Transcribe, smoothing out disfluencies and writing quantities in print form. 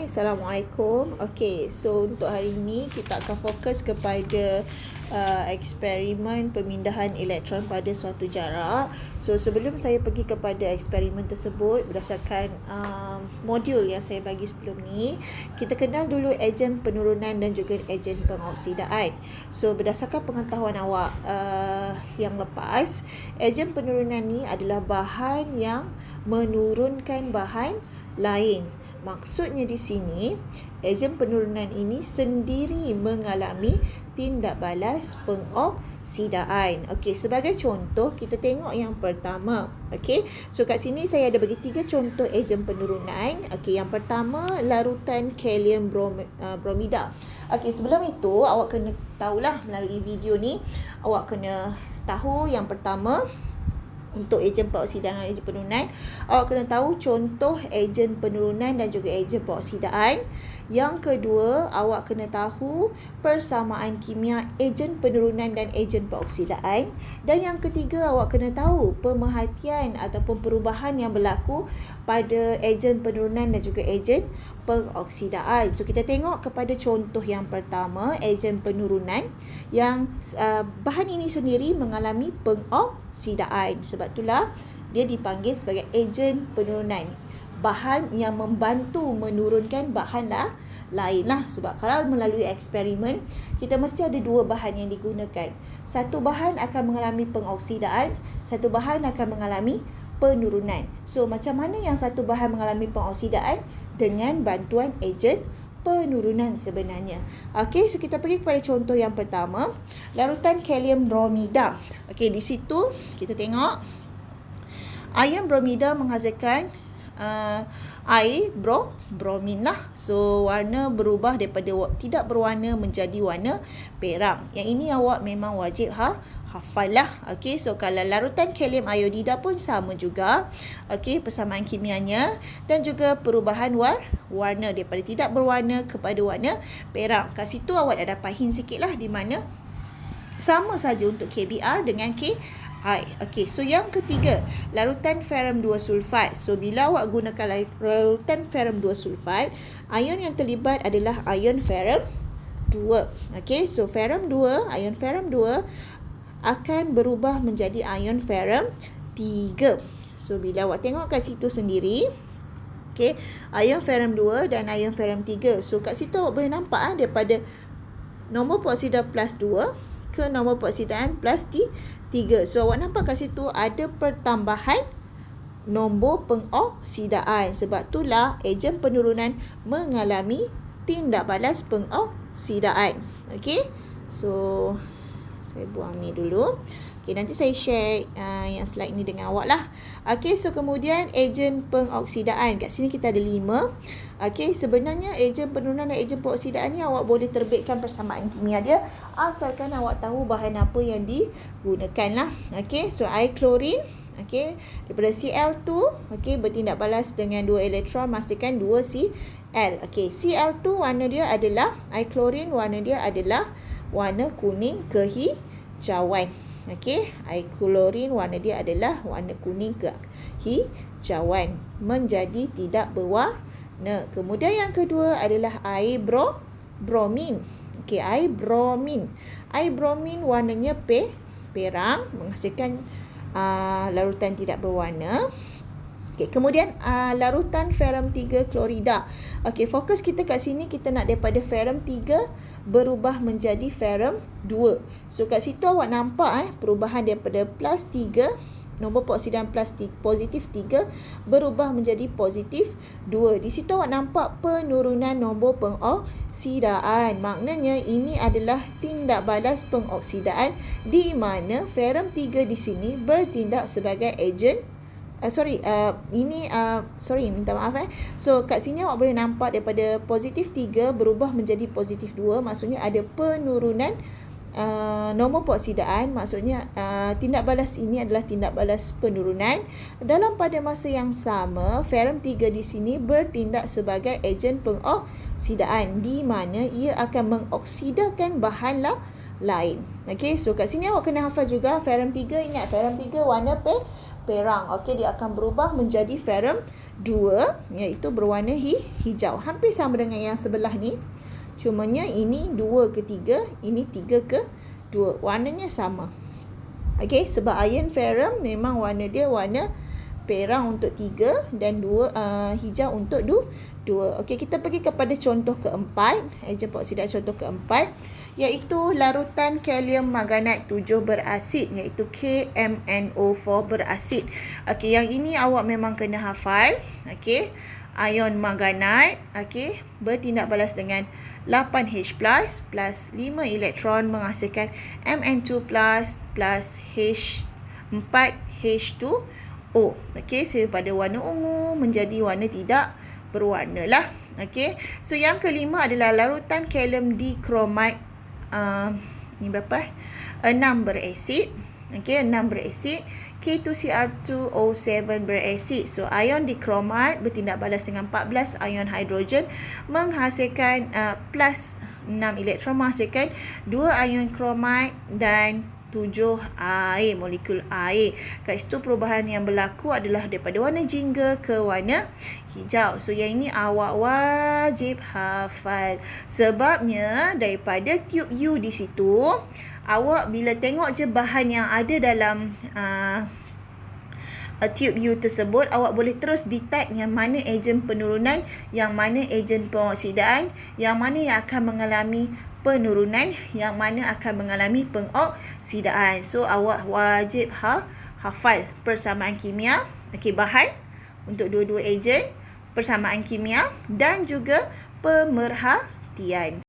Hai, Assalamualaikum. Okey, so untuk hari ini kita akan fokus kepada eksperimen pemindahan elektron pada suatu jarak. So sebelum saya pergi kepada eksperimen tersebut berdasarkan modul yang saya bagi sebelum ni, kita kenal dulu ejen penurunan dan juga ejen pengoksidaan. So berdasarkan pengetahuan awak yang lepas, ejen penurunan ni adalah bahan yang menurunkan bahan lain. Maksudnya di sini, ejen penurunan ini sendiri mengalami tindak balas pengoksidaan. Okey, sebagai contoh kita tengok yang pertama. Okey, so kat sini saya ada bagi 3 contoh ejen penurunan. Okey, yang pertama larutan kalium bromida. Okey, sebelum itu awak kena tahulah melalui video ni, awak kena tahu yang pertama untuk ejen pengoksidaan dan ejen penurunan, awak kena tahu contoh ejen penurunan dan juga ejen pengoksidaan. Yang kedua, awak kena tahu persamaan kimia ejen penurunan dan ejen pengoksidaan. Dan yang ketiga, awak kena tahu pemerhatian ataupun perubahan yang berlaku pada ejen penurunan dan juga ejen pengoksidaan. So kita tengok kepada contoh yang pertama, ejen penurunan, yang bahan ini sendiri mengalami pengoksidaan. Sebab itulah dia dipanggil sebagai ejen penurunan, bahan yang membantu menurunkan bahan lain lah. Sebab kalau melalui eksperimen, kita mesti ada 2 bahan yang digunakan. Satu bahan akan mengalami pengoksidaan, satu bahan akan mengalami penurunan. So macam mana yang satu bahan mengalami pengoksidaan? Dengan bantuan ejen penurunan sebenarnya. Okey, so kita pergi kepada contoh yang pertama, larutan kalium bromida. Okey, di situ kita tengok ion bromida menghasilkan air bromin lah. So warna berubah daripada tidak berwarna menjadi warna perak. Yang ini awak memang wajib hafal lah. Okey, so kalau larutan kalium iodida pun sama juga. Okey, persamaan kimianya dan juga perubahan warna daripada tidak berwarna kepada warna perak. Kat situ awak dah dapat hint sikit lah di mana sama saja untuk KBr dengan KI. Okey, so yang ketiga, larutan ferrum 2 sulfat. So bila awak gunakan larutan ferrum 2 sulfat, ion yang terlibat adalah ion ferrum 2. Okey, so ferrum 2, ion ferrum 2 akan berubah menjadi ion ferrum 3. So bila awak tengok kat situ sendiri, okey, ion ferrum 2 dan ion ferrum 3. So kat situ awak boleh nampak daripada nombor peroksidan plus 2 ke nombor peroksidan plus 3. So awak nampak kat situ ada pertambahan nombor pengoksidaan. Sebab itulah ejen penurunan mengalami tindak balas pengoksidaan. Okey, so saya buang ni dulu. Okey, nanti saya share yang slide ni dengan awak lah. Okey, so kemudian ejen pengoksidaan. Kat sini kita ada 5. Okey, sebenarnya ejen penurunan dan ejen pengoksidaan ni awak boleh terbitkan persamaan kimia dia asalkan awak tahu bahan apa yang digunakan lah. Okey, so air klorin, okey, daripada Cl2, okey, bertindak balas dengan 2 elektron menghasilkan 2 Cl. Okey, Cl2 warna dia adalah, air klorin warna dia adalah warna kuning kehijauan. Okey, air klorin warna dia adalah warna kuning kehijauan, menjadi tidak berwarna. Kemudian yang kedua adalah air bromin. Okey, air bromin. Air bromin warnanya perang, menghasilkan larutan tidak berwarna. Okey, kemudian larutan ferrum 3 klorida. Okey, fokus kita kat sini, kita nak daripada ferrum 3 berubah menjadi ferrum 2. So kat situ awak nampak perubahan daripada plus 3, nombor peroksidan positif 3 berubah menjadi positif 2. Di situ awak nampak penurunan nombor pengoksidaan. Maknanya ini adalah tindak balas pengoksidaan di mana ferrum 3 di sini bertindak sebagai ejen minta maaf. So kat sini awak boleh nampak daripada positif 3 berubah menjadi positif 2. Maksudnya ada penurunan nombor peoksidaan. Maksudnya tindak balas ini adalah tindak balas penurunan. Dalam pada masa yang sama, ferrum 3 di sini bertindak sebagai ejen pengoksidaan di mana ia akan mengoksidakan bahan lain. Okey, so kat sini awak kena hafal juga ferrum 3. Ingat ferrum 3 warna perang. Okey, dia akan berubah menjadi ferrum 2 iaitu berwarna hijau. Hampir sama dengan yang sebelah ni. Cumanya ini 2 ke 3, ini 3 ke 2. Warnanya sama. Okey, sebab iron ferrum memang warna dia warna perang untuk 3 dan 2 hijau untuk 2. Okey, kita pergi kepada contoh keempat, ejen peroksida contoh keempat, iaitu larutan kalium manganat 7 berasid, iaitu KMnO4 berasid. Okey, yang ini awak memang kena hafal. Okey, ion manganat bertindak balas dengan 8H plus 5 elektron menghasilkan Mn2 plus H4H2O. Okey, daripada warna ungu menjadi warna tidak berwarna lah. Okey, so yang kelima adalah larutan kalium dichromate, ni berapa? 6 berasid. Okey, 6 berasid, K2Cr2O7 berasid. So ion dichromate bertindak balas dengan 14 ion hidrogen menghasilkan plus 6 elektron menghasilkan 2 ion chromate dan 7 air, molekul air. Kat situ perubahan yang berlaku adalah daripada warna jingga ke warna hijau. So yang ini awak wajib hafal. Sebabnya daripada tube U di situ, awak bila tengok je bahan yang ada dalam tube U tersebut, awak boleh terus detect yang mana ejen penurunan, yang mana ejen pengoksidaan, yang mana yang akan mengalami penurunan, yang mana akan mengalami pengoksidaan. So awak wajib hafal persamaan kimia, bahan untuk dua-dua ejen, persamaan kimia dan juga pemerhatian.